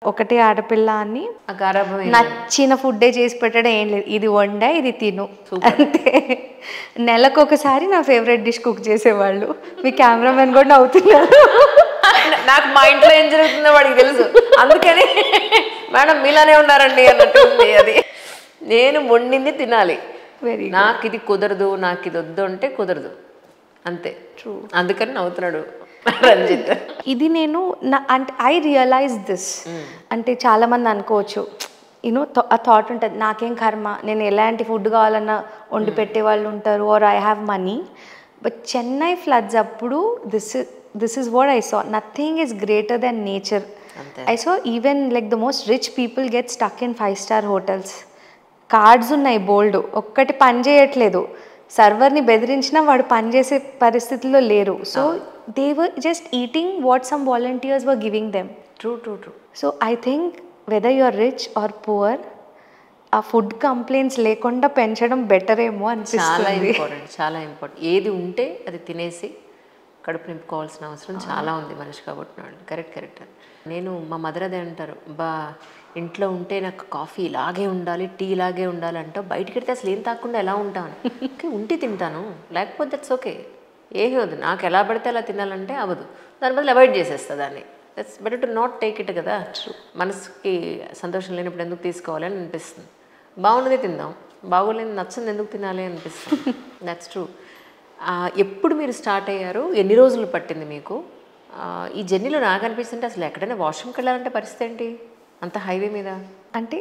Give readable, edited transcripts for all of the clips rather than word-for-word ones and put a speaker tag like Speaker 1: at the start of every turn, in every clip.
Speaker 1: ఒకటే ఆడపిల్ల అని
Speaker 2: ఆ గారాబం
Speaker 1: నచ్చిన ఫుడ్డే చేసి పెట్టడం ఏం లేదు. ఇది వండా ఇది తిను అంతే. నెలకొకసారి నా ఫేవరెట్ డిష్ కుక్ చేసేవాళ్ళు. మీ కెమెరామెన్ కూడా నవ్వుతున్నారు.
Speaker 2: నాకు మా ఇంట్లో ఏం జరుగుతుందో వాడికి తెలుసు, అందుకని మేడం మీలానే ఉన్నారండి అన్నట్టు ఉంది అది. నేను వండింది తినాలి, నాకు ఇది కుదరదు, నాకు ఇది వద్దు అంటే కుదరదు అంతే.
Speaker 1: ట్రూ.
Speaker 2: అందుకని నవ్వుతున్నాడు రంజిత్.
Speaker 1: ఇది నేను అంటే ఐ రియలైజ్ దిస్. అంటే చాలామంది అనుకోవచ్చు యూనో ఆ థాట్ ఉంటుంది, నాకేం కర్మ, నేను ఎలాంటి ఫుడ్ కావాలన్నా వండి పెట్టే వాళ్ళు ఉంటారు, or I have money. But Chennai floods అప్పుడు this is what I saw. Nothing is greater than nature. I saw even like the most rich people get stuck in 5-star hotels. Cards ఉన్నాయి బోల్డ్, ఒక్కటి పని చేయట్లేదు, సర్వర్ని బెదిరించినా వాడు పనిచేసే పరిస్థితిలో లేరు. So they were just eating what some volunteers were giving them.
Speaker 2: True true true.
Speaker 1: So I think whether you are rich or poor, ఆ ఫుడ్ కంప్లైంట్స్ లేకుండా పెంచడం బెటర్ ఏమో అనిపిస్తుంది.
Speaker 2: చాలా ఇంపార్టెంట్, చాలా ఇంపార్టెంట్. ఏది ఉంటే అది తినేసి కడుపు నింపుకోవాల్సిన అవసరం చాలా ఉంది మనిషి కాబట్టి. Correct correct. నేను మా మదర్ అదే అంటారు, బా ఇంట్లో ఉంటే నాకు కాఫీ ఇలాగే ఉండాలి, టీ ఇలాగే ఉండాలి అంటావు, బయటికి వెళ్తే అసలు ఏం తాకుండా ఎలా ఉంటాను, ఓకే ఉంటే తింటాను, లేకపోతే దట్స్ ఓకే, ఏమీ వద్దు, నాకు ఎలా పడితే అలా తినాలంటే అవ్వదు, దాని బదులు అవాయిడ్ చేసేస్తా దాన్ని. That's better to not take it కదా. మనసుకి సంతోషం లేనప్పుడు ఎందుకు తీసుకోవాలి అని అనిపిస్తుంది. బాగున్నది తిందాం, బాగోలేదు నచ్చింది ఎందుకు తినాలి అనిపిస్తుంది. That's true. ఎప్పుడు మీరు స్టార్ట్ అయ్యారు, ఎన్ని రోజులు పట్టింది మీకు ఈ జర్నీలో? నాకు అనిపిస్తుంటే అసలు ఎక్కడైనా వాష్రూమ్కి వెళ్ళాలంటే పరిస్థితి ఏంటి అంత హైవే మీద?
Speaker 1: అంటే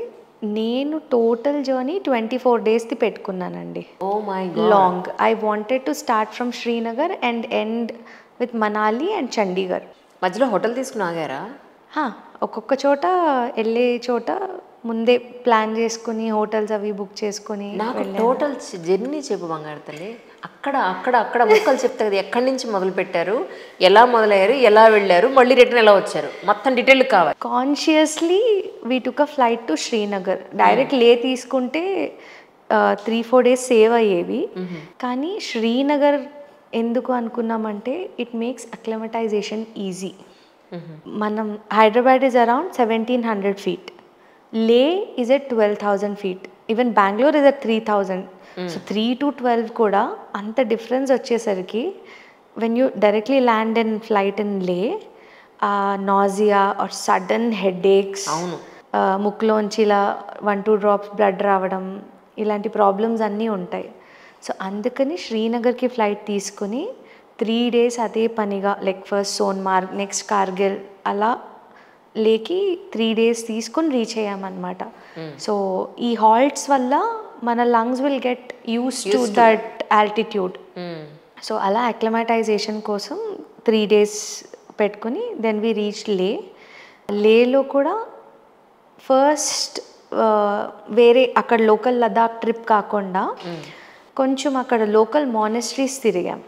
Speaker 1: నేను టోటల్ జర్నీ 24 daysది పెట్టుకున్నానండి.
Speaker 2: Oh my god.
Speaker 1: Long. I wanted to start from Srinagar and end with Manali and Chandigarh.
Speaker 2: మధ్యలో హోటల్ తీసుకుని ఆగారా?
Speaker 1: ఒక్కొక్క చోట వెళ్ళే చోట ముందే ప్లాన్ చేసుకుని హోటల్స్ అవి బుక్ చేసుకుని.
Speaker 2: నాకు టోటల్ జర్నీ చెప్పు బంగారు తల్లి. అక్కడ అక్కడ అక్కడ ముక్కలు చెప్తా కదా, ఎక్కడి నుంచి మొదలు పెట్టారు, ఎలా మొదలయ్యారు, ఎలా వెళ్ళారు, మళ్ళీ రిటర్న్ ఎలా వచ్చారు, మొత్తం డీటెయిల్ కావాలి.
Speaker 1: Consciously we took a flight to Srinagar. Direct లే తీసుకుంటే 3-4 days సేవ్ అయ్యేవి. కానీ శ్రీనగర్ ఎందుకు అనుకున్నామంటే ఇట్ మేక్స్ అక్లమటైజేషన్ ఈజీ. మనం హైదరాబాద్ ఈజ్ అరౌండ్ 1700 feet, లే is at 12,000 feet, even Bengaluru is at 3,000. So 3 to 12 కూడా అంత డిఫరెన్స్ వచ్చేసరికి when you directly land in flight in లే, నాజియా ఆర్ సడన్ హెడేక్స్, ముక్కులోంచి ఇలా 1-2 drops బ్లడ్ రావడం, ఇలాంటి ప్రాబ్లమ్స్ అన్నీ ఉంటాయి. సో అందుకని శ్రీనగర్కి ఫ్లైట్ తీసుకుని 3 days అదే పనిగా like first Sonmarg, next Kargil, అలా లేకి 3 days తీసుకొని రీచ్ అయ్యామన్నమాట. సో ఈ హాల్ట్స్ వల్ల మన lungs will get use to that altitude. So అలా అక్లమటైజేషన్ కోసం 3 days పెట్టుకుని దెన్ వి రీచ్ లే. లేలో కూడా ఫస్ట్ వేరే అక్కడ లోకల్ లదాఖ్ ట్రిప్ కాకుండా కొంచెం అక్కడ లోకల్ మానెస్ట్రీస్ తిరిగాం.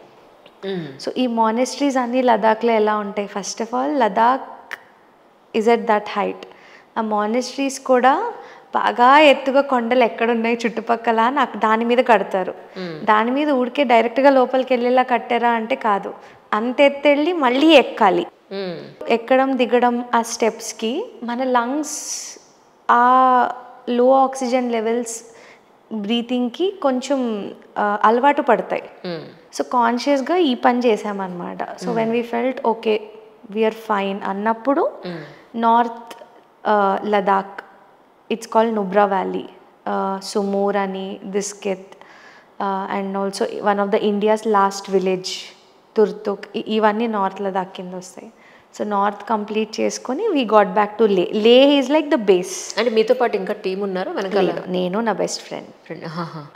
Speaker 1: సో ఈ మానెస్ట్రీస్ అన్నీ లదాఖ్లో ఎలా ఉంటాయి, first of all Ladakh is at that height. ఆ మానెస్ట్రీస్ కూడా బాగా ఎత్తుగా కొండలు ఎక్కడున్నాయి చుట్టుపక్కల నాకు దాని మీద కడతారు. దాని మీద ఊరికే డైరెక్ట్గా లోపలికి వెళ్ళేలా కట్టారా అంటే కాదు, అంత ఎత్తు వెళ్ళి మళ్ళీ ఎక్కాలి. ఎక్కడం దిగడం ఆ స్టెప్స్కి మన లంగ్స్ ఆ లో ఆక్సిజన్ లెవెల్స్ బ్రీతింగ్కి కొంచెం అలవాటు పడతాయి. సో కాన్షియస్గా ఈ పని చేసామన్నమాట. So when we felt okay we're fine అన్నప్పుడు north Ladakh, it's called Nubra valley, Sumur అని, Diskit, and also one of the India's last village Turtuk, ఇవన్నీ నార్త్ లదాఖ్ కింద వస్తాయి. సో నార్త్ కంప్లీట్ చేసుకొని we got back to Leh. Leh is like the base.
Speaker 2: అంటే మీతో పాటు ఇంకా టీం ఉన్నారు వెనకాల?
Speaker 1: నేను నా బెస్ట్ ఫ్రెండ్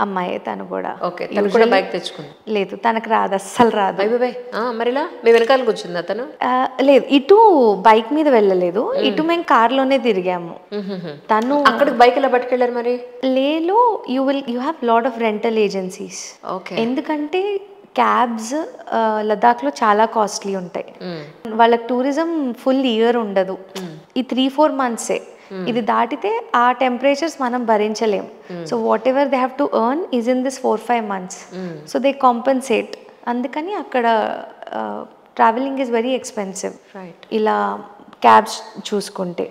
Speaker 1: అమ్మాయి, తను కూడా.
Speaker 2: ఓకే, తను కూడా బైక్ తెచ్చుకుంది?
Speaker 1: లేదు, తనకు రాదు, అస్సలు రాదు.
Speaker 2: మరిలా మీ వెనకాల కూర్చుంది అతను?
Speaker 1: లేదు, ఇటు బైక్ మీద వెళ్ళలేదు, ఇటు మేము కార్లోనే తిరిగాము. తను
Speaker 2: అక్కడికి బైక్ ఎలా పట్టుకెళ్ళారు మరి?
Speaker 1: లేలో you have lot of rental agencies.
Speaker 2: Okay.
Speaker 1: ఎందుకంటే క్యాబ్స్ లదాఖ్లో చాలా కాస్ట్లీ ఉంటాయి. వాళ్ళకి టూరిజం ఫుల్ ఇయర్ ఉండదు, ఈ 3-4 months. ఇది దాటితే ఆ టెంపరేచర్స్ మనం భరించలేం. So whatever they have to earn is in this 4-5 months. So they compensate. అందుకని అక్కడ ట్రావెలింగ్ ఈజ్ వెరీ ఎక్స్పెన్సివ్ ఇలా క్యాబ్స్ చూసుకుంటే.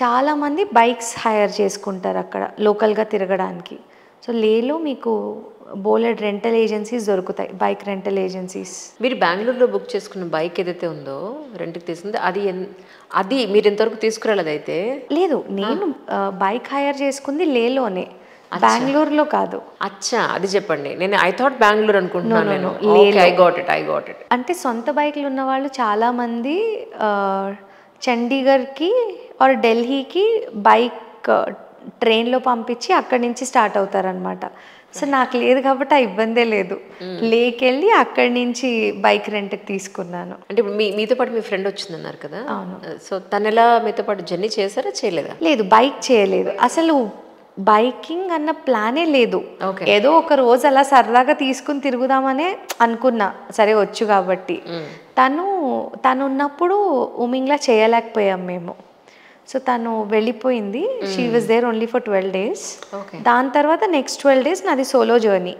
Speaker 1: చాలామంది బైక్స్ హైర్ చేసుకుంటారు అక్కడ లోకల్గా తిరగడానికి. సో లేలో మీకు బోలెడ్ రెంటల్ ఏజెన్సీస్ దొరుకుతాయి, బైక్ రెంటల్ ఏజెన్సీస్.
Speaker 2: మీరు బెంగళూరులో బుక్ చేసుకున్న బైక్ ఏదైతే ఉందో రెంట్కి తీసుకుంది, అది మీరు ఇంతవరకు తీసుకురాలేదు అయితే?
Speaker 1: లేదు, నేను బైక్ హైర్ చేసుకుంది లేలోనే, బెంగళూరులో కాదు.
Speaker 2: అచ్చా, అది చెప్పండి. నేను ఐ థాట్ బెంగళూరు అనుకుంటున్నాను. నేను ఐ గాట్ ఇట్.
Speaker 1: అంటే సొంత బైక్లు ఉన్న వాళ్ళు చాలామంది చండీగఢ్కి ఆర్ ఢిల్లీకి బైక్ ట్రైన్లో పంపించి అక్కడి నుంచి స్టార్ట్ అవుతారనమాట. సో నాకు లేదు కాబట్టి ఆ ఇబ్బందే లేదు. లేకెళ్ళి అక్కడి నుంచి బైక్ రెంట్కి తీసుకున్నాను.
Speaker 2: అంటే ఇప్పుడు మీతో పాటు మీ ఫ్రెండ్ వచ్చిందన్నారు కదా?
Speaker 1: అవును.
Speaker 2: సో తను ఎలా మీతో పాటు జర్నీ చేశారా, చేయలేదా?
Speaker 1: లేదు, బైక్ చేయలేదు. అసలు బైకింగ్ అన్న ప్లానే లేదు. ఏదో ఒక రోజు అలా సరదాగా తీసుకుని తిరుగుదామనే అనుకున్నా, సరే వచ్చు కాబట్టి. తను ఉన్నప్పుడు ఉమింగ్లా చేయలేకపోయాం మేము. సో తను వెళ్ళిపోయింది. She was there only for 12 days. దాని తర్వాత నెక్స్ట్ 12 days నాది సోలో జర్నీ.